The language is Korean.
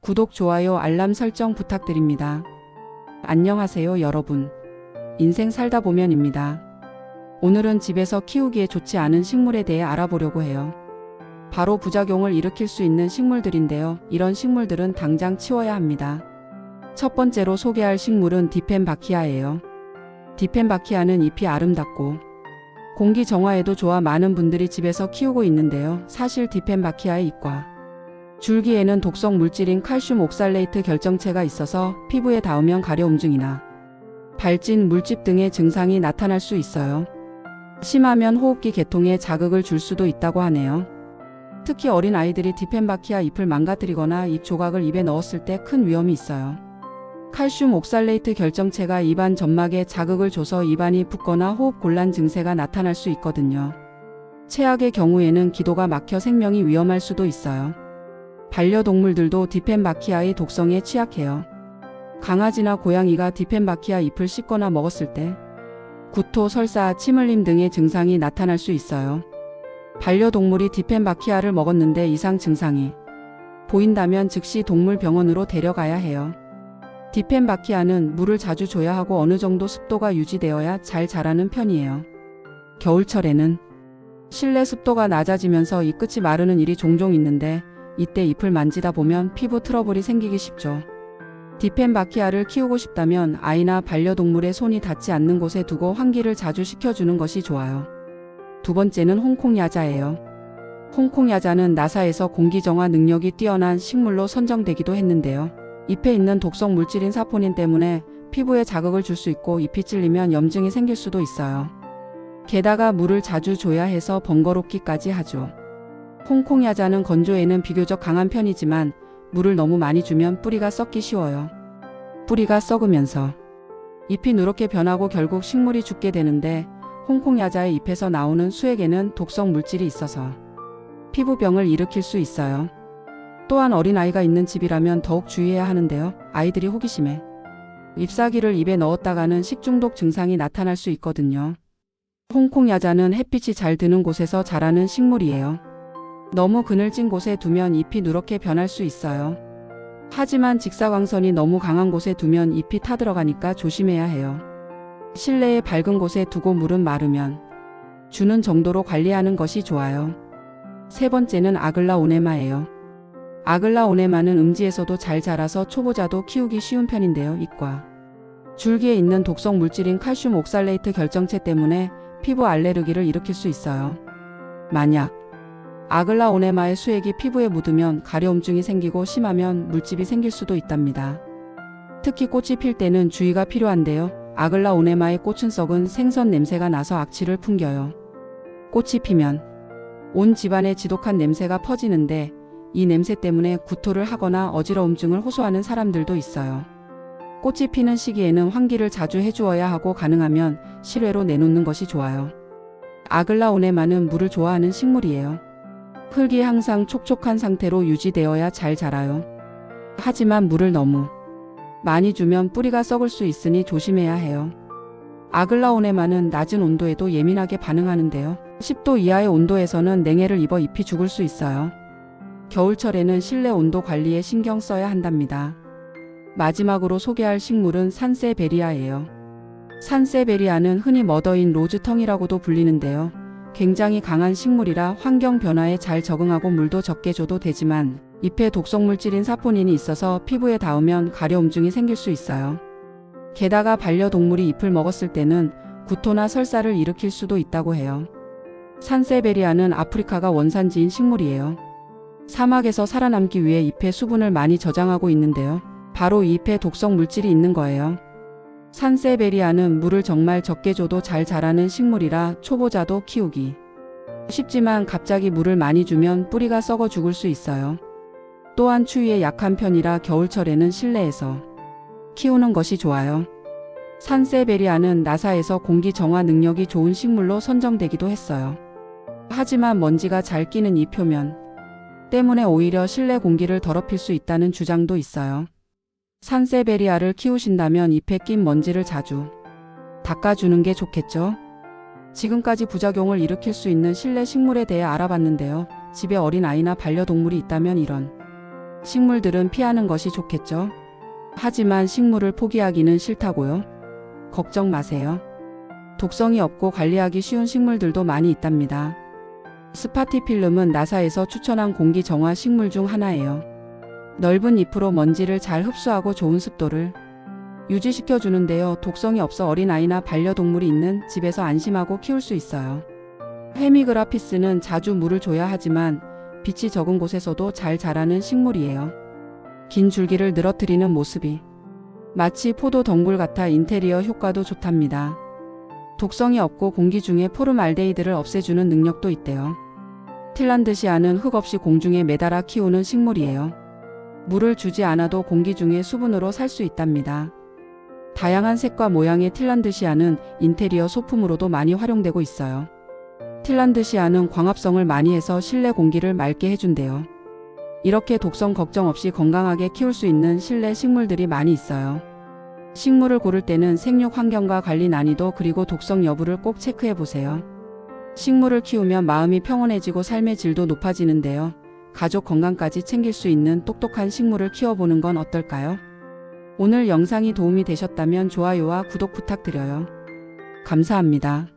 구독, 좋아요, 알람 설정 부탁드립니다. 안녕하세요 여러분. 인생 살다 보면입니다. 오늘은 집에서 키우기에 좋지 않은 식물에 대해 알아보려고 해요. 바로 부작용을 일으킬 수 있는 식물들인데요. 이런 식물들은 당장 치워야 합니다. 첫 번째로 소개할 식물은 디펜바키아예요. 디펜바키아는 잎이 아름답고 공기 정화에도 좋아 많은 분들이 집에서 키우고 있는데요. 사실 디펜바키아의 잎과 줄기에는 독성 물질인 칼슘 옥살레이트 결정체가 있어서 피부에 닿으면 가려움증이나 발진, 물집 등의 증상이 나타날 수 있어요. 심하면 호흡기 계통에 자극을 줄 수도 있다고 하네요. 특히 어린 아이들이 디펜바키아 잎을 망가뜨리거나 잎 조각을 입에 넣었을 때 큰 위험이 있어요. 칼슘 옥살레이트 결정체가 입안 점막에 자극을 줘서 입안이 붓거나 호흡 곤란 증세가 나타날 수 있거든요. 최악의 경우에는 기도가 막혀 생명이 위험할 수도 있어요. 반려동물들도 디펜바키아의 독성에 취약해요. 강아지나 고양이가 디펜바키아 잎을 씹거나 먹었을 때 구토, 설사, 침 흘림 등의 증상이 나타날 수 있어요. 반려동물이 디펜바키아를 먹었는데 이상 증상이 보인다면 즉시 동물병원으로 데려가야 해요. 디펜바키아는 물을 자주 줘야 하고 어느 정도 습도가 유지되어야 잘 자라는 편이에요. 겨울철에는 실내 습도가 낮아지면서 잎 끝이 마르는 일이 종종 있는데 이때 잎을 만지다 보면 피부 트러블이 생기기 쉽죠. 디펜바키아를 키우고 싶다면 아이나 반려동물의 손이 닿지 않는 곳에 두고 환기를 자주 시켜주는 것이 좋아요. 두 번째는 홍콩야자예요. 홍콩야자는 나사에서 공기정화 능력이 뛰어난 식물로 선정되기도 했는데요. 잎에 있는 독성 물질인 사포닌 때문에 피부에 자극을 줄 수 있고 잎이 찔리면 염증이 생길 수도 있어요. 게다가 물을 자주 줘야 해서 번거롭기까지 하죠. 홍콩야자는 건조에는 비교적 강한 편이지만 물을 너무 많이 주면 뿌리가 썩기 쉬워요. 뿌리가 썩으면서 잎이 누렇게 변하고 결국 식물이 죽게 되는데 홍콩야자의 잎에서 나오는 수액에는 독성 물질이 있어서 피부병을 일으킬 수 있어요. 또한 어린아이가 있는 집이라면 더욱 주의해야 하는데요. 아이들이 호기심에 잎사귀를 입에 넣었다가는 식중독 증상이 나타날 수 있거든요. 홍콩야자는 햇빛이 잘 드는 곳에서 자라는 식물이에요. 너무 그늘진 곳에 두면 잎이 누렇게 변할 수 있어요. 하지만 직사광선이 너무 강한 곳에 두면 잎이 타들어가니까 조심해야 해요. 실내에 밝은 곳에 두고 물은 마르면 주는 정도로 관리하는 것이 좋아요. 세 번째는 아글라오네마예요. 아글라오네마는 음지에서도 잘 자라서 초보자도 키우기 쉬운 편인데요. 잎과 줄기에 있는 독성 물질인 칼슘 옥살레이트 결정체 때문에 피부 알레르기를 일으킬 수 있어요. 만약 아글라오네마의 수액이 피부에 묻으면 가려움증이 생기고 심하면 물집이 생길 수도 있답니다. 특히 꽃이 필 때는 주의가 필요한데요. 아글라오네마의 꽃은 썩은 생선 냄새가 나서 악취를 풍겨요. 꽃이 피면 온 집안에 지독한 냄새가 퍼지는데 이 냄새 때문에 구토를 하거나 어지러움증을 호소하는 사람들도 있어요. 꽃이 피는 시기에는 환기를 자주 해주어야 하고 가능하면 실외로 내놓는 것이 좋아요. 아글라오네마는 물을 좋아하는 식물이에요. 흙이 항상 촉촉한 상태로 유지되어야 잘 자라요. 하지만 물을 너무 많이 주면 뿌리가 썩을 수 있으니 조심해야 해요. 아글라오네마는 낮은 온도에도 예민하게 반응하는데요. 10도 이하의 온도에서는 냉해를 입어 잎이 죽을 수 있어요. 겨울철에는 실내 온도 관리에 신경 써야 한답니다. 마지막으로 소개할 식물은 산세베리아예요. 산세베리아는 흔히 머더인 로즈텅이라고도 불리는데요. 굉장히 강한 식물이라 환경 변화에 잘 적응하고 물도 적게 줘도 되지만 잎에 독성 물질인 사포닌이 있어서 피부에 닿으면 가려움증이 생길 수 있어요. 게다가 반려동물이 잎을 먹었을 때는 구토나 설사를 일으킬 수도 있다고 해요. 산세베리아는 아프리카가 원산지인 식물이에요. 사막에서 살아남기 위해 잎에 수분을 많이 저장하고 있는데요. 바로 이 잎에 독성 물질이 있는 거예요. 산세베리아는 물을 정말 적게 줘도 잘 자라는 식물이라 초보자도 키우기 쉽지만 갑자기 물을 많이 주면 뿌리가 썩어 죽을 수 있어요. 또한 추위에 약한 편이라 겨울철에는 실내에서 키우는 것이 좋아요. 산세베리아는 나사에서 공기 정화 능력이 좋은 식물로 선정되기도 했어요. 하지만 먼지가 잘 끼는 이 표면 때문에 오히려 실내 공기를 더럽힐 수 있다는 주장도 있어요. 산세베리아를 키우신다면 잎에 낀 먼지를 자주 닦아주는 게 좋겠죠? 지금까지 부작용을 일으킬 수 있는 실내 식물에 대해 알아봤는데요. 집에 어린 아이나 반려동물이 있다면 이런 식물들은 피하는 것이 좋겠죠? 하지만 식물을 포기하기는 싫다고요? 걱정 마세요. 독성이 없고 관리하기 쉬운 식물들도 많이 있답니다. 스파티필름은 나사에서 추천한 공기 정화 식물 중 하나예요. 넓은 잎으로 먼지를 잘 흡수하고 좋은 습도를 유지시켜 주는데요. 독성이 없어 어린아이나 반려동물이 있는 집에서 안심하고 키울 수 있어요. 헤미그라피스는 자주 물을 줘야 하지만 빛이 적은 곳에서도 잘 자라는 식물이에요. 긴 줄기를 늘어뜨리는 모습이 마치 포도 덩굴 같아 인테리어 효과도 좋답니다. 독성이 없고 공기 중에 포름알데히드를 없애주는 능력도 있대요. 틸란드시아는 흙 없이 공중에 매달아 키우는 식물이에요. 물을 주지 않아도 공기 중에 수분으로 살 수 있답니다. 다양한 색과 모양의 틸란드시아는 인테리어 소품으로도 많이 활용되고 있어요. 틸란드시아는 광합성을 많이 해서 실내 공기를 맑게 해준대요. 이렇게 독성 걱정 없이 건강하게 키울 수 있는 실내 식물들이 많이 있어요. 식물을 고를 때는 생육 환경과 관리 난이도 그리고 독성 여부를 꼭 체크해 보세요. 식물을 키우면 마음이 평온해지고 삶의 질도 높아지는데요. 가족 건강까지 챙길 수 있는 똑똑한 식물을 키워보는 건 어떨까요? 오늘 영상이 도움이 되셨다면 좋아요와 구독 부탁드려요. 감사합니다.